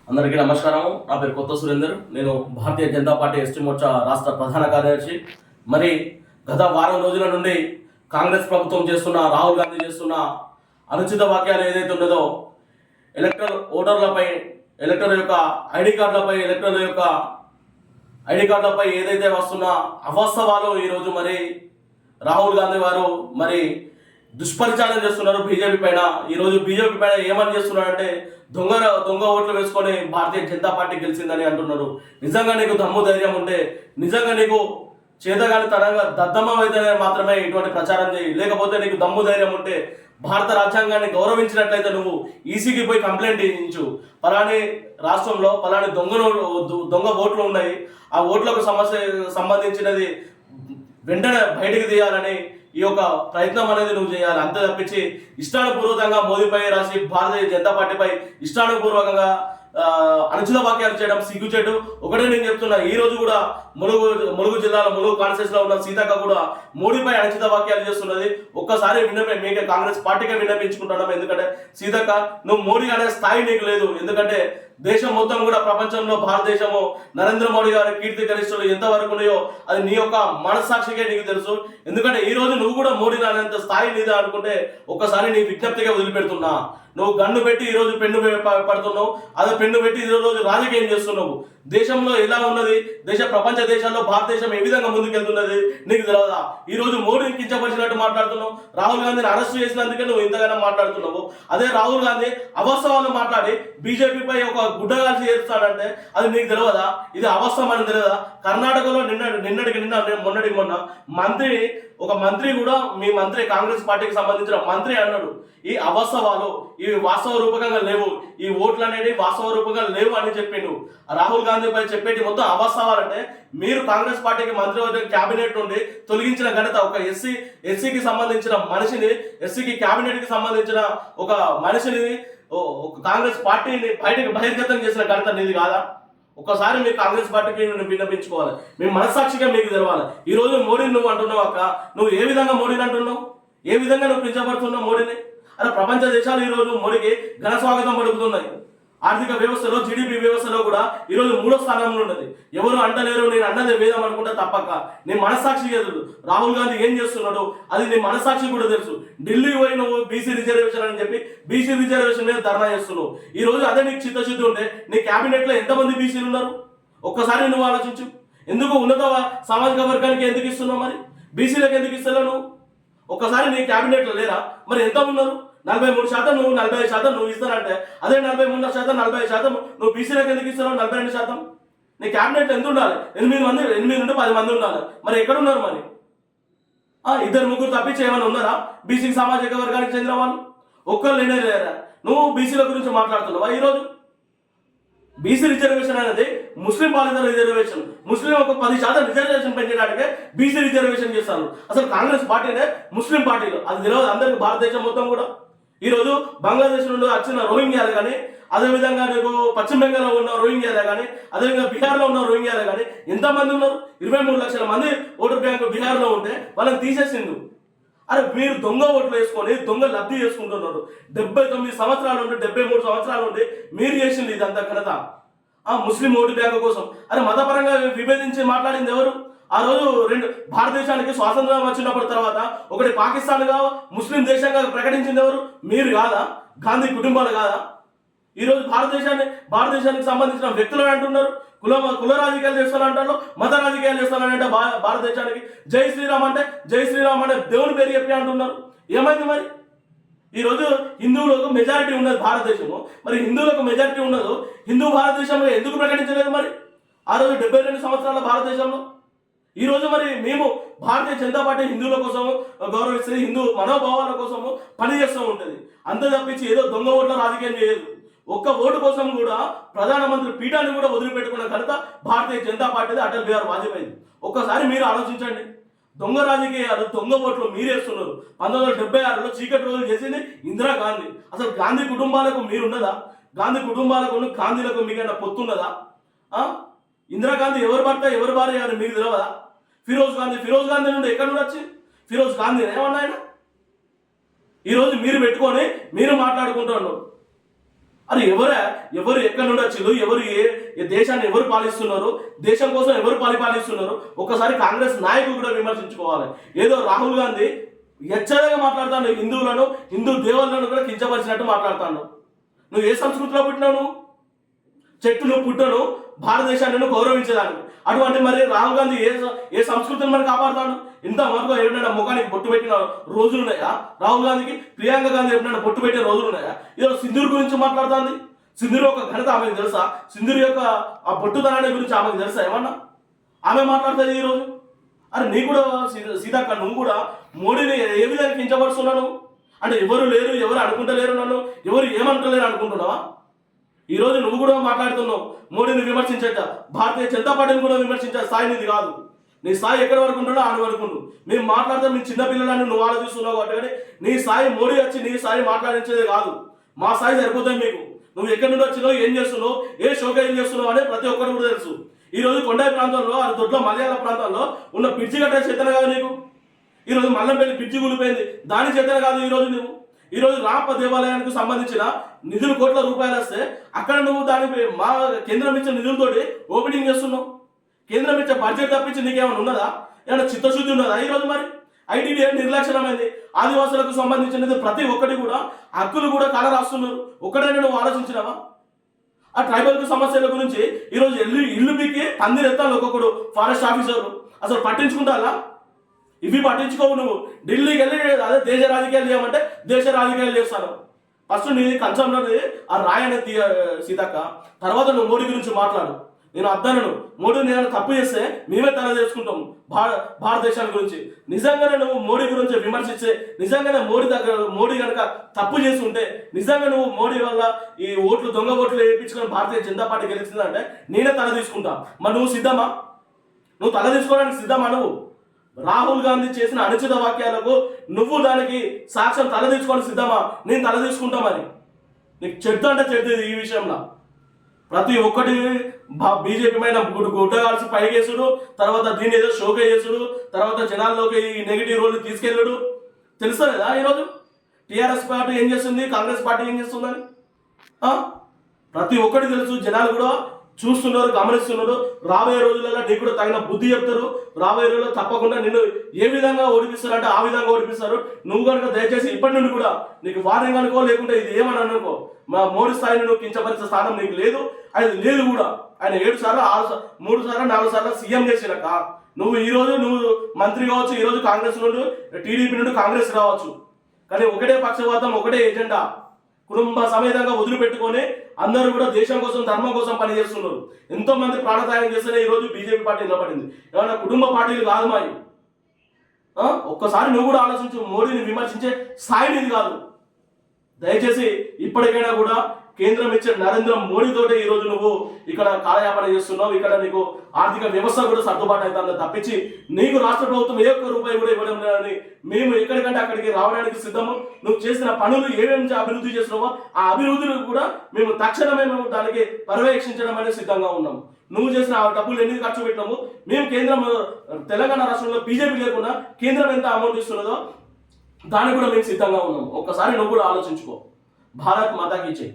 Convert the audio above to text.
అందరికీ నమస్కారం. నా పేరు కొత్త సురేందర్. నేను భారతీయ జనతా పార్టీ ఎస్టీ మోర్చా రాష్ట్ర ప్రధాన కార్యదర్శి. మరి గత వారం రోజుల నుండి కాంగ్రెస్ ప్రభుత్వం చేస్తున్న, రాహుల్ గాంధీ చేస్తున్న అనుచిత వాక్యాలు ఏదైతే ఉన్నదో, ఓటర్లపై, ఎలక్టర్ యొక్క ఐడి కార్డులపై ఏదైతే వస్తున్న అవాస్తవాలు ఈరోజు మరి రాహుల్ గాంధీ వారు మరి దుష్ప్రచారం చేస్తున్నారు బీజేపీ పైన. ఈరోజు బీజేపీ పైన ఏమని చేస్తున్నారంటే దొంగ ఓట్లు వేసుకొని భారతీయ జనతా పార్టీ గెలిచిందని అంటున్నారు. నిజంగా నీకు దమ్ము ధైర్యం ఉంటే, నిజంగా నీకు చేతగాని తరంగా దద్దమ్మ అయితే మాత్రమే ఇటువంటి ప్రచారం చేయి. లేకపోతే నీకు దమ్ము ధైర్యం ఉంటే భారత రాజ్యాంగాన్ని గౌరవించినట్లయితే నువ్వు ఈసీకి పోయి కంప్లైంట్ ఇచ్చించు. పలాని రాష్ట్రంలో పలాని దొంగ ఓట్లు ఉన్నాయి, ఆ ఓట్లకు సంబంధించినది వెంటనే బయటికి తీయాలని ఈ యొక్క ప్రయత్నం అనేది నువ్వు చేయాలి. అంతే తప్పించి ఇష్టానుపూర్వకంగా మోదీపై రాసి భారతీయ జనతా పార్టీపై ఇష్టానుపూర్వకంగా అనుచిత వాక్యాలు చేయడం సిగ్గుచేటు. ఒకటే నేను చెప్తున్నా, ఈ రోజు కూడా ములుగు జిల్లాలో ములుగు కాన్స్టిట్యూన్సీ లో ఉన్న సీతక్క కూడా మోడీపై అనుచిత వాక్యాలు చేస్తున్నది. ఒక్కసారి మీకే కాంగ్రెస్ పార్టీకే విన్నపించుకుంటున్నాం. ఎందుకంటే సీతక్క, నువ్వు మోడీ అనే స్థాయి నీకు లేదు. ఎందుకంటే దేశం మొత్తం కూడా, ప్రపంచంలో భారతదేశము నరేంద్ర మోడీ గారి కీర్తి గరిష్ఠులు ఎంతవరకు ఉన్నాయో అది నీ యొక్క మనస్సాక్షికే నీకు తెలుసు. ఎందుకంటే ఈ రోజు నువ్వు కూడా మోడీ అనేంత స్థాయి నీదా అనుకుంటే ఒక్కసారి నీ విజ్ఞప్తిగా వదిలిపెడుతున్నా. నువ్వు గన్ను పెట్టి ఈరోజు పెన్ను పడుతున్నావు, అదే పెన్ను పెట్టి ఈరోజు రాజకీయం చేస్తున్నావు. దేశంలో ఎలా ఉన్నది, ప్రపంచ దేశాల్లో భారతదేశం ఏ విధంగా ముందుకెళ్తున్నది నీకు తెలియదా? ఈ రోజు మోడీని కించపరిచినట్టు మాట్లాడుతున్నావు. రాహుల్ గాంధీని అరెస్ట్ చేసినందుకే నువ్వు ఇంతగానో మాట్లాడుతున్నావు. అదే రాహుల్ గాంధీ అవాస్తవాలు మాట్లాడి బీజేపీపై ఒక గుడ్డగాల్చి చేస్తాడంటే అది నీకు తెలియదా? ఇది అవాస్తవం అని తెలియదా? కర్ణాటకలో మొన్నటికి మొన్న ఒక మంత్రి కూడా, మీ మంత్రి కాంగ్రెస్ పార్టీకి సంబంధించిన మంత్రి అన్నాడు, ఈ అవాస్తవాలు ఇవి వాస్తవ రూపకంగా లేవు, ఈ ఓట్లు అనేవి వాస్తవ రూపంగా లేవు అని చెప్పిండు. రాహుల్ గాంధీపై చెప్పేటి మొత్తం అవాస్తవాలంటే మీరు కాంగ్రెస్ పార్టీకి మంత్రివర్గ క్యాబినెట్ నుండి తొలగించిన ఘనత ఒక ఎస్సీకి సంబంధించిన మనిషిని, ఎస్సీకి క్యాబినెట్ కి సంబంధించిన ఒక మనిషిని, ఒక కాంగ్రెస్ పార్టీని బహిర్గతం చేసిన ఘనత నీది కాదా? ఒక్కసారి మీరు కాంగ్రెస్ పార్టీకి విన్నపించుకోవాలి. మీ మనస్సాక్షిగా మీకు తెలవాలి. ఈ రోజు మోడీని నువ్వు అంటున్నావు అక్క, నువ్వు ఏ విధంగా మోడీని అంటున్నావు? ఏ విధంగా నువ్వు కించపడుతున్నావు మోడీని? అరే ప్రపంచ దేశాలు ఈ రోజు మోడీకి ఘన స్వాగతం పలుకుతున్నాయి. ఆర్థిక వ్యవస్థలో, జీడిపి వ్యవస్థలో కూడా ఈరోజు 3వ స్థానంలో ఉన్నది. ఎవరు అంటలేరు, నేను అన్నదే వేదం అనుకుంటే తప్పక. నీ మనస్సాక్షి ఎదురు రాహుల్ గాంధీ ఏం చేస్తున్నాడు అది నీ మనస్సాక్షి కూడా తెలుసు. ఢిల్లీ పోయి నువ్వు బీసీ రిజర్వేషన్ అని చెప్పి బీసీ రిజర్వేషన్ మీద ధర్నా చేస్తున్నావు. ఈ రోజు అదే నీకు చిత్తశుద్ధి ఉంటే నీ క్యాబినెట్ లో ఎంతమంది బీసీలు ఉన్నారు ఒక్కసారి నువ్వు ఆలోచించు. ఎందుకు ఉన్నత సామాజిక వర్గానికి ఎందుకు ఇస్తున్నావు? మరి బీసీలకు ఎందుకు ఇస్తున్నావు నువ్వు? ఒక్కసారి నీ క్యాబినెట్ లో లేరా? మరి ఎంత ఉన్నారు? 43% నువ్వు, 45% నువ్వు ఇస్తానంటే అదే 43%, 45% నువ్వు బీసీలకు ఎందుకు ఇస్తున్నావు? 42% నీ క్యాబినెట్ ఎంత ఉండాలి? 8 నుండి 10 మంది ఉండాలి. మరి ఎక్కడ ఉన్నారు? మరి 2-3 తప్పించి ఏమైనా ఉన్నారా బీసీ సామాజిక వర్గానికి చెందిన వాళ్ళు? ఒక్కరు లేరా? నువ్వు బీసీల గురించి మాట్లాడుతున్నావా? ఈరోజు బీసీ రిజర్వేషన్ అనేది ముస్లిం బాలిత రిజర్వేషన్. ముస్లిం ఒక 10% రిజర్వేషన్ పెంచడానికే బీసీ రిజర్వేషన్ చేస్తారు. అసలు కాంగ్రెస్ పార్టీనే ముస్లిం పార్టీలు, అది తెలియదు అందరికి. భారతదేశం మొత్తం కూడా ఈరోజు బంగ్లాదేశ్ నుండి వచ్చిన రోహింగ్యాలు కానీ, అదేవిధంగా నీకు పశ్చిమ బెంగాల్లో ఉన్న రోహింగ్యాలే కానీ, అదేవిధంగా బీహార్లో ఉన్న రోహింగ్యాలే కానీ ఎంతమంది ఉన్నారు? 23 లక్షల మంది ఓటర్ బ్యాంకు బీహార్లో ఉంటే వాళ్ళని తీసేసిండు. అరే మీరు దొంగ ఓట్లు వేసుకొని దొంగ లబ్ధి చేసుకుంటున్నారు. 79 సంవత్సరాల నుండి 73 సంవత్సరాల నుండి మీరు చేసింది ఇదంతా ఘనత ముస్లిం ఓటు బ్యాంకు కోసం. అరే మతపరంగా విభేదించి మాట్లాడింది ఎవరు? ఆ రోజు భారతదేశానికి స్వాతంత్రం వచ్చినప్పటి తర్వాత ఒకటి పాకిస్తాన్గా ముస్లిం దేశంగా ప్రకటించింది ఎవరు? మీరు కాదా? గాంధీ కుటుంబాలు కాదా? ఈరోజు భారతదేశానికి సంబంధించిన వ్యక్తులు అంటున్నారు కుల రాజకీయాలు చేస్తానంటారు, మత రాజకీయాలు చేస్తానంటే భారతదేశానికి జై శ్రీరామ్ అంటే దేవుని పేరు చెప్పి అంటున్నారు. ఏమైంది మరి? ఈరోజు హిందువులకు మెజారిటీ ఉన్నది భారతదేశము. మరి హిందువులకు మెజారిటీ ఉన్నది, హిందూ భారతదేశంలో ఎందుకు ప్రకటించలేదు? మరి ఆ రోజు 72 సంవత్సరాల భారతదేశంలో ఈరోజు మరి మేము భారతీయ జనతా పార్టీ హిందువుల కోసం గౌరవిస్తుంది, హిందూ మనోభావాల కోసము పనిచేస్తూ ఉంటుంది. అంతే తప్పించి ఏదో దొంగ ఓట్ల రాజకీయం చేయదు. ఒక్క ఓటు కోసం కూడా ప్రధానమంత్రి పీఠాన్ని కూడా వదిలిపెట్టుకున్న ఘనత భారతీయ జనతా పార్టీది, అటల్ బిహారీ వాజ్పేయి. ఒక్కసారి మీరు ఆలోచించండి. దొంగ రాజకీయాలు, దొంగ ఓట్లు మీరేస్తున్నారు. 1976లో చీకటి రోజులు చేసింది ఇందిరాగాంధీ. అసలు గాంధీ కుటుంబాలకు మీరున్నదా? గాంధీ కుటుంబాలకు గాంధీలకు మీకైనా పొత్తున్నదా? ఇందిరాగాంధీ ఎవరు భర్త ఎవరు భార్య అని మీకు తెలియదా? ఫిరోజ్ గాంధీ నుండి ఎక్కడ నుండి వచ్చి ఫిరోజ్ గాంధీ ఏమన్నా ఆయన? ఈరోజు మీరు పెట్టుకొని మీరు మాట్లాడుకుంటున్నారు. అది ఎవరు ఎక్కడి నుండి వచ్చిండు, ఎవరు ఏ దేశాన్ని ఎవరు పాలిస్తున్నారు, దేశం కోసం ఎవరు పాలిస్తున్నారు, ఒకసారి కాంగ్రెస్ నాయకులు కూడా విమర్శించుకోవాలి. ఏదో రాహుల్ గాంధీ హెచ్చరికగా మాట్లాడుతాను, హిందువులను హిందూ దేవుళ్ళను కూడా కించపరిచినట్టు మాట్లాడతాను. నువ్వు ఏ సంస్కృతిలో పుట్టినావు? చెట్టును పుట్టను భారతదేశాన్ని గౌరవించేదాన్ని. అటువంటి మరి రాహుల్ గాంధీ ఏ సంస్కృతిని మనం కాపాడుతాను? ఇంత వరకు ఎప్పుడైనా ముఖానికి బొట్టు పెట్టిన రోజులు ఉన్నాయా రాహుల్ గాంధీకి? ప్రియాంక గాంధీ ఎప్పుడైనా బొట్టు పెట్టిన రోజులు ఉన్నాయా? ఈరోజు సింధూర్ గురించి మాట్లాడుతుంది. సింధూర్ యొక్క ఘనత ఆమెకు తెలుసా? సింధూర్ యొక్క ఆ బొట్టుతనాన్ని గురించి ఆమెకు తెలుసా ఏమన్నా? ఆమె మాట్లాడుతుంది ఈరోజు. అరే నీ కూడా సీతక్క, నువ్వు కూడా మోడీని ఏ విధంగా కించపరుస్తున్నాను అంటే ఎవరు లేరు, ఎవరు అనుకుంటలేరు, నన్ను ఎవరు ఏమనుకోలేరు అనుకుంటున్నావా? ఈరోజు నువ్వు కూడా మాట్లాడుతున్నావు మోడీని విమర్శించట, భారతీయ జనతా పార్టీని కూడా విమర్శించే స్థాయి నీది కాదు. నీ స్థాయి ఎక్కడి వరకు ఉంటుందో ఆడి వరకు ఉండు. మేము మాట్లాడితే మీ చిన్నపిల్లలని నువ్వు ఆలోచిస్తున్నావు కాబట్టి, కానీ నీ స్థాయి మోడీ వచ్చి నీ స్థాయి మాట్లాడించేదే కాదు. మా స్థాయి సరిపోతాయి మీకు. నువ్వు ఎక్కడి నుండి వచ్చినావు, ఏం చేస్తున్నావు, ఏ షోకి ఏం చేస్తున్నావు అనేది ప్రతి ఒక్కరు కూడా తెలుసు. ఈరోజు కొండాయి ప్రాంతంలో, అది దొడ్ల మలయాళ ప్రాంతాల్లో ఉన్న బ్రిడ్జి కట్టే చేతన కాదు నీకు. ఈరోజు మల్లంపల్లి బ్రిడ్జి కూలిపోయింది, దాని చేతన కాదు ఈరోజు నువ్వు. ఈరోజు రామప్ప దేవాలయానికి సంబంధించిన నిధులు కోట్ల రూపాయలు వస్తే అక్కడ నువ్వు దాని మా కేంద్రం ఇచ్చే నిధులతోటి ఓపెనింగ్ చేస్తున్నావు. కేంద్రం ఇచ్చే బడ్జెట్ తప్పించి నీకేమైనా ఉన్నదా? ఏమైనా చిత్తశుద్ధి ఉన్నదా? ఈరోజు మరి ఐటీడీ నిర్లక్ష్యమైంది. ఆదివాసులకు సంబంధించినది ప్రతి ఒక్కటి కూడా హక్కులు కూడా కళ రాస్తున్నారు. ఒక్కడైనా నువ్వు ఆలోచించినావా? ఆ ట్రైబల్ సమస్యల గురించి ఈరోజు ఇల్లు పీకి పందిరెత్తాలి ఒక్కొక్కడు ఫారెస్ట్ ఆఫీసర్లు. అసలు పట్టించుకుంటారా? ఇవి పట్టించుకోవు. నువ్వు ఢిల్లీకి వెళ్ళి అదే దేశ రాజకీయాలు చేయమంటే దేశ రాజకీయాలు చేస్తాను. ఫస్ట్ నీ కంచంలోని ఆ రాయని సీతక్క, తర్వాత నువ్వు మోడీ గురించి మాట్లాడు. నేను అద్దనను, మోడీని నేను తప్పు చేస్తే మేమే తల చేసుకుంటాం భారతదేశాల గురించి. నిజంగానే నువ్వు మోడీ గురించి విమర్శిస్తే, నిజంగానే మోడీ కనుక తప్పు చేసి ఉంటే, నిజంగా నువ్వు మోడీ వల్ల ఈ ఓట్లు దొంగ ఓట్లు వేయించుకొని భారతీయ జనతా పార్టీ గెలిచిందంటే నేనే తల తీసుకుంటా. మరి నువ్వు సిద్ధమా? నువ్వు తల తీసుకోవడానికి సిద్ధమా? నువ్వు రాహుల్ గాంధీ చేసిన అనుచిత వాక్యాలకు నువ్వు దానికి సాక్ష్యం తల తీసుకోవడానికి సిద్ధమా? నేను తల తీసుకుంటా. మరి నీకు చెడ్డ అంటే చెడ్డది. ఈ విషయంలో ప్రతి ఒక్కటి బీజేపీ మీద గుడ్డగాల్సి పైకేసుడు, తర్వాత దీన్ని ఏదో షోకే చేసుడు, తర్వాత జనాల్లోకి ఈ నెగిటివ్ రోల్ తీసుకెళ్ళడు. తెలుసా కదా ఈరోజు టీఆర్ఎస్ పార్టీ ఏం చేస్తుంది, కాంగ్రెస్ పార్టీ ఏం చేస్తుందని ప్రతి ఒక్కటి తెలుసు. జనాలు కూడా చూస్తున్నారు, గమనిస్తున్నారు. రాబోయే రోజులలో నీకు కూడా తగిన బుద్ధి చెప్తారు. రాబోయే రోజుల్లో తప్పకుండా నిన్ను ఏ విధంగా ఓడిపిస్తారు అంటే ఆ విధంగా ఓడిపిస్తారు. నువ్వు కనుక దయచేసి ఇప్పటి నుండి కూడా నీకు వార్నింగ్ అనుకో, లేకుంటే ఇది ఏమని అనుకో, మా మోడీ స్థాయిని నువ్వు కించపరిచే స్థానం నీకు లేదు. ఆయన లేదు కూడా. ఆయన 7 సార్లు 3 సార్లు 4 సార్లు సీఎం చేసినాక నువ్వు ఈరోజు నువ్వు మంత్రి కావచ్చు, ఈరోజు కాంగ్రెస్ నుండి టీడీపీ నుండి కాంగ్రెస్ రావచ్చు, కానీ ఒకటే పక్షపాతం, ఒకటే ఎజెండా కుటుంబ సమేతంగా వదిలిపెట్టుకొని అందరూ కూడా దేశం కోసం, ధర్మం కోసం పనిచేస్తున్నారు. ఎంతో మంది ప్రాణత్యాగం చేస్తేనే ఈరోజు బీజేపీ పార్టీ నిలబడింది. ఏమన్నా కుటుంబ పార్టీలు కాదు మాయి. ఒక్కసారి నువ్వు కూడా ఆలోచించు. మోడీని విమర్శించే స్థాయి నీది కాదు. దయచేసి ఇప్పటికైనా కూడా కేంద్రం ఇచ్చే నరేంద్ర మోడీ తోటే ఈరోజు నువ్వు ఇక్కడ కాలయాపన చేస్తున్నావు. ఇక్కడ నీకు ఆర్థిక వ్యవస్థ కూడా సర్దుబాటు అవుతుందని తప్పించి నీకు రాష్ట్ర ప్రభుత్వం ఏ ఒక్క రూపాయి కూడా ఇవ్వడం లేదని మేము ఎక్కడికంటే అక్కడికి రావడానికి సిద్ధము. నువ్వు చేసిన పనులు ఏమేమి అభివృద్ధి చేసినావో ఆ అభివృద్ధిని కూడా మేము తక్షణమే మేము దానికి పర్యవేక్షించడం అనేది సిద్ధంగా ఉన్నాము. నువ్వు చేసిన ఆ డబ్బులు ఎన్ని ఖర్చు పెట్టినాము, మేము కేంద్రం తెలంగాణ రాష్ట్రంలో బీజేపీ లేకుండా కేంద్రం ఎంత అమౌంట్ ఇస్తున్నదో దానికి కూడా మేము సిద్ధంగా ఉన్నాము. ఒక్కసారి నువ్వు కూడా ఆలోచించుకో. భారత్ మాతాకి జై.